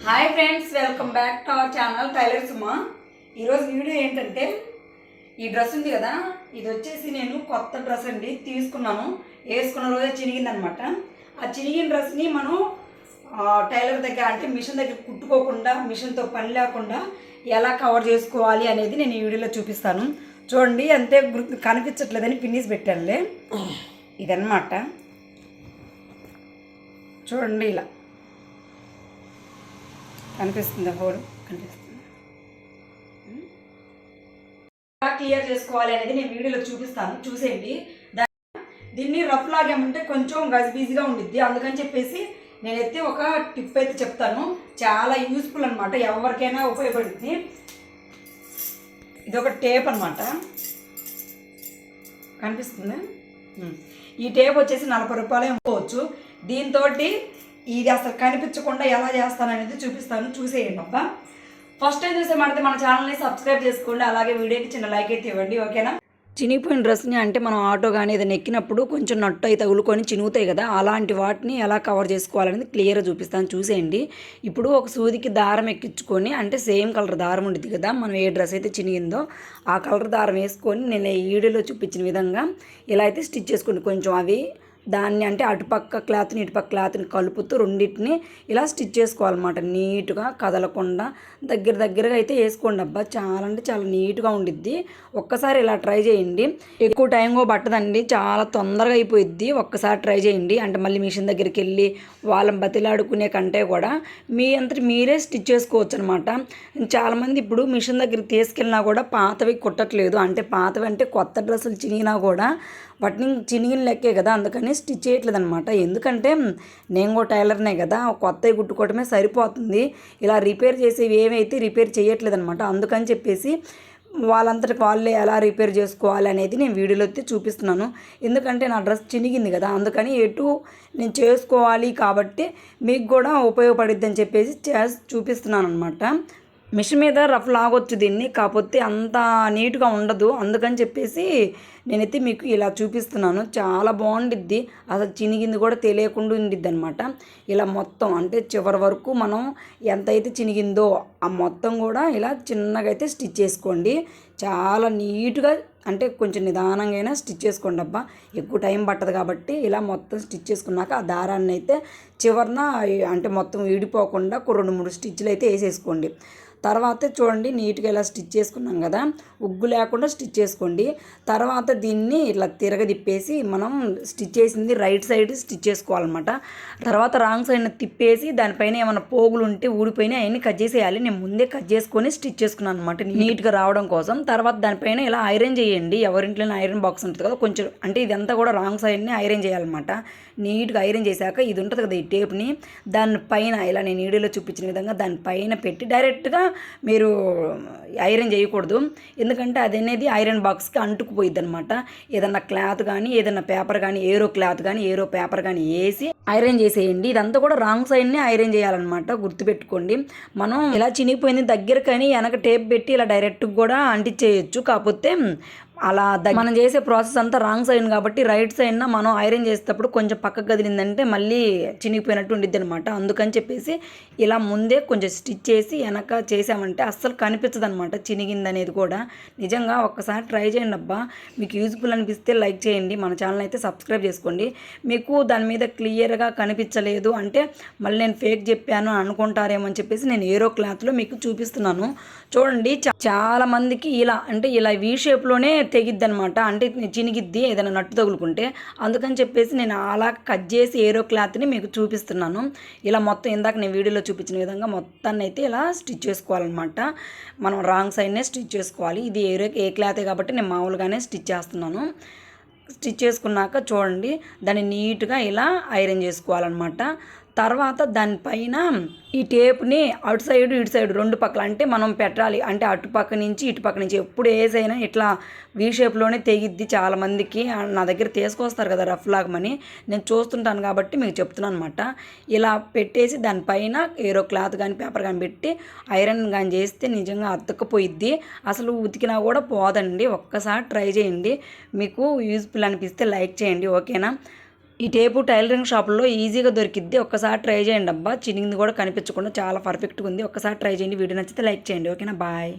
Hi friends, welcome back to our channel tailor Suma. ఈరోజు video ఏంటంటే, ఈ డ్రెస్ ఉంది కదా, ఇది వచ్చేసి నేను కొత్త డ్రెస్ అండి తీసుకున్నాను. వేసుకున్న రోజే చినిగిందనమాట. ఆ చినిగిన డ్రెస్ని మనం టైలర్ దగ్గర అంటే మిషన్ దగ్గర కుట్టుకోకుండా, మిషన్తో పని లేకుండా ఎలా కవర్ చేసుకోవాలి అనేది నేను ఈ వీడియోలో చూపిస్తాను. చూడండి, అంతే కనిపించట్లేదని పిన్నిస్ పెట్టానులే. ఇదన్నమాట. చూడండి, ఇలా కనిపిస్తుందా? హోల్ కనిపిస్తుంది. ఎలా క్లియర్ చేసుకోవాలి అనేది నేను వీడియోలో చూపిస్తాను, చూసేయండి. దీన్ని రఫ్ లాగామంటే కొంచెం గజిబిజిగా ఉండిద్ది. అందుకని చెప్పేసి నేనైతే ఒక టిప్ అయితే చెప్తాను. చాలా యూస్ఫుల్ అనమాట, ఎవరికైనా ఉపయోగపడుతుంది. ఇది ఒక టేప్ అనమాట, కనిపిస్తుంది. ఈ టేప్ వచ్చేసి 40 రూపాయలు అమ్ముకోవచ్చు. దీంతో ఇది అసలు కనిపించకుండా ఎలా చేస్తాననేది చూపిస్తాను, చూసేయండి అబ్బా. ఫస్ట్ టైం చూసే మాడితే మన ఛానల్ని సబ్స్క్రైబ్ చేసుకోండి, అలాగే వీడియోకి చిన్న లైక్ అయితే ఇవ్వండి, ఓకేనా. చినిగిపోయిన డ్రెస్ని అంటే మనం ఆటో కానీ ఏదైనా ఎక్కినప్పుడు కొంచెం నట్టు అయితే తగులుకొని చినుగుతాయి కదా, అలాంటి వాటిని ఎలా కవర్ చేసుకోవాలనేది క్లియర్గా చూపిస్తాను, చూసేయండి. ఇప్పుడు ఒక సూదికి దారం ఎక్కించుకొని, అంటే సేమ్ కలర్ దారం ఉంటుంది కదా, మనం ఏ డ్రెస్ అయితే చినిగిందో ఆ కలర్ దారం వేసుకొని నేను ఈ వీడియోలో చూపించిన విధంగా ఇలా అయితే స్టిచ్ చేసుకోండి. కొంచెం అవి దాన్ని అంటే అటుపక్క క్లాత్ని ఇటుపక్క క్లాత్ని కలుపుతూ రెండింటిని ఇలా స్టిచ్ చేసుకోవాలన్నమాట. నీట్గా కదలకుండా దగ్గరగా అయితే వేసుకోండి అబ్బా. చాలా అంటే చాలా నీట్గా ఉండిద్ది. ఒక్కసారి ఇలా ట్రై చేయండి. ఎక్కువ టైం కూడా పట్టదండి, చాలా తొందరగా అయిపోయిద్ది. ఒక్కసారి ట్రై చేయండి. అంటే మళ్ళీ మిషన్ దగ్గరికి వెళ్ళి వాళ్ళని బతిలాడుకునే కంటే కూడా మీ అంతటి మీరే స్టిచ్ చేసుకోవచ్చు అనమాట. చాలామంది ఇప్పుడు మిషన్ దగ్గరికి తీసుకెళ్ళినా కూడా పాతవి కుట్టట్లేదు. అంటే పాతవి అంటే కొత్త డ్రెస్సులు చినిగినా కూడా వాటిని చినిగిన లెక్కే కదా, అందుకని స్టిచ్ చేయట్లేదు అనమాట. ఎందుకంటే నేను కూడా టైలర్నే కదా, కొత్తవి కుట్టుకోవటమే సరిపోతుంది. ఇలా రిపేర్ చేసేవి ఏమైతే రిపేర్ చేయట్లేదు అనమాట. అందుకని చెప్పేసి వాళ్ళంతటికి వాళ్ళే ఎలా రిపేర్ చేసుకోవాలి అనేది నేను వీడియోలో అయితే చూపిస్తున్నాను. ఎందుకంటే నా డ్రెస్ చినిగింది కదా, అందుకని నేను చేసుకోవాలి కాబట్టి మీకు కూడా ఉపయోగపడిద్ది అని చెప్పేసి చూపిస్తున్నాను అనమాట. మిషన్ మీద రఫ్ లాగొచ్చు దీన్ని, కాకపోతే అంత నీట్గా ఉండదు. అందుకని చెప్పేసి నేనైతే మీకు ఇలా చూపిస్తున్నాను. చాలా బాగుండిద్ది, అసలు చినిగింది కూడా తెలియకుండా ఉండిద్ది అనమాట. ఇలా మొత్తం అంటే చివరి వరకు మనం ఎంతైతే చినిగిందో ఆ మొత్తం కూడా ఇలా చిన్నగా అయితే స్టిచ్ చేసుకోండి. చాలా నీట్గా అంటే కొంచెం నిదానంగా అయినా స్టిచ్ చేసుకోండి అబ్బా. ఎక్కువ టైం పట్టదు కాబట్టి ఇలా మొత్తం స్టిచ్ చేసుకున్నాక ఆ దారాన్ని అయితే చివరిన అంటే మొత్తం విడిపోకుండా ఒక 2-3 స్టిచ్లు అయితే వేసేసుకోండి. తర్వాత చూడండి, నీట్గా ఇలా స్టిచ్ చేసుకున్నాం కదా, ఉగ్గు లేకుండా స్టిచ్ చేసుకోండి. తర్వాత దీన్ని ఇట్లా తిరగదిప్పేసి మనం స్టిచ్ చేసింది రైట్ సైడ్ స్టిచ్ చేసుకోవాలన్నమాట. తర్వాత రాంగ్ సైడ్ తిప్పేసి దానిపైన ఏమైనా పోగులు ఉంటే ఊడిపోయినా అవన్నీ కట్ చేసేయాలి. నేను ముందే కట్ చేసుకొని స్టిచ్ చేసుకున్నాను అనమాట, నీట్గా రావడం కోసం. తర్వాత దానిపైన ఇలా ఐరన్ చేయండి. ఎవరింట్లోనే ఐరన్ బాక్స్ ఉంటుంది కదా, కొంచెం అంటే ఇదంతా కూడా రాంగ్ సైడ్ని ఐరన్ చేయాలన్నమాట. నీట్గా ఐరన్ చేశాక ఇది ఉంటుంది కదా, ఈ టేప్ని దానిపైన ఇలా నేను వీడియోలో చూపించిన విధంగా దానిపైన పెట్టి డైరెక్ట్గా మీరు ఐరన్ చేయకూడదు. ఎందుకంటే అది అనేది ఐరన్ బాక్స్కి అంటుకుపోయిద్ది అనమాట. ఏదన్నా క్లాత్ కానీ ఏదన్నా పేపర్ కానీ ఏరో క్లాత్ కానీ ఏరో పేపర్ కానీ వేసి ఐరన్ చేసేయండి. ఇదంతా కూడా రాంగ్ సైడ్ని ఐరన్ చేయాలన్నమాట, గుర్తుపెట్టుకోండి. మనం ఇలా చినిగిపోయింది దగ్గరకని వెనక టేప్ పెట్టి ఇలా డైరెక్ట్గా కూడా అంటించేయచ్చు. కాకపోతే అలా మనం చేసే ప్రాసెస్ అంతా రాంగ్ సైడ్ కాబట్టి రైట్ సైడ్న మనం ఐరన్ చేసేటప్పుడు కొంచెం పక్కకు కదిలిందంటే మళ్ళీ చినిగిపోయినట్టు ఉండిద్ది అనమాట. అందుకని చెప్పేసి ఇలా ముందే కొంచెం స్టిచ్ చేసి వెనక చేసామంటే అస్సలు కనిపించదు అనమాట చినిగింది అనేది కూడా. నిజంగా ఒక్కసారి ట్రై చేయండి అబ్బా. మీకు యూజ్ఫుల్ అనిపిస్తే లైక్ చేయండి, మన ఛానల్ అయితే సబ్స్క్రైబ్ చేసుకోండి. మీకు దాని మీద క్లియర్గా కనిపించలేదు అంటే మళ్ళీ నేను ఫేక్ చెప్పాను అనుకుంటారేమో అని చెప్పేసి నేను ఏరో క్లాత్లో మీకు చూపిస్తున్నాను. చూడండి, చాలా మందికి ఇలా అంటే ఇలా వీ షేప్లోనే తెగిద్ది అనమాట, అంటే చినిగిద్ది ఏదైనా నట్టు తగులుకుంటే. అందుకని చెప్పేసి నేను అలా కట్ చేసి ఏరో క్లాత్ని మీకు చూపిస్తున్నాను. ఇలా మొత్తం ఇందాక నేను వీడియోలో చూపించిన విధంగా మొత్తాన్ని అయితే ఇలా స్టిచ్ చేసుకోవాలన్నమాట. మనం రాంగ్ సైడ్నే స్టిచ్ చేసుకోవాలి. ఇది ఏ క్లాతే కాబట్టి నేను మామూలుగానే స్టిచ్ చేస్తున్నాను. స్టిచ్ చేసుకున్నాక చూడండి, దాన్ని నీట్గా ఇలా ఐరన్ చేసుకోవాలన్నమాట. తర్వాత దానిపైన ఈ టేప్ని అటు సైడు ఇటు సైడు 2 పక్కల అంటే మనం పెట్టాలి. అంటే అటుపక్క నుంచి ఇటుపక్క నుంచి ఎప్పుడు ఏసైనా ఇట్లా వీ షేప్లోనే తెగిద్ది. చాలామందికి నా దగ్గర తీసుకొస్తారు కదా రఫ్ లాగమని, నేను చూస్తుంటాను కాబట్టి మీకు చెప్తున్నాను అనమాట. ఇలా పెట్టేసి దానిపైన ఏరో క్లాత్ కానీ పేపర్ కానీ పెట్టి ఐరన్ కానీ చేస్తే నిజంగా అతుక్కపోయిద్ది, అసలు ఉతికినా కూడా పోదండి. ఒక్కసారి ట్రై చేయండి, మీకు యూజ్ఫుల్ అనిపిస్తే లైక్ చేయండి, ఓకేనా. ఈ టేపు టైలరింగ్ షాపుల్లో ఈజీగా దొరికిద్ది. ఒక్కసారి ట్రై చేయండి అబ్బా. చినిగింది కూడా కనిపించకుండా చాలా పర్ఫెక్ట్గా ఉంది. ఒక్కసారి ట్రై చేయండి. వీడియో నచ్చితే లైక్ చేయండి. ఓకేనా, బాయ్.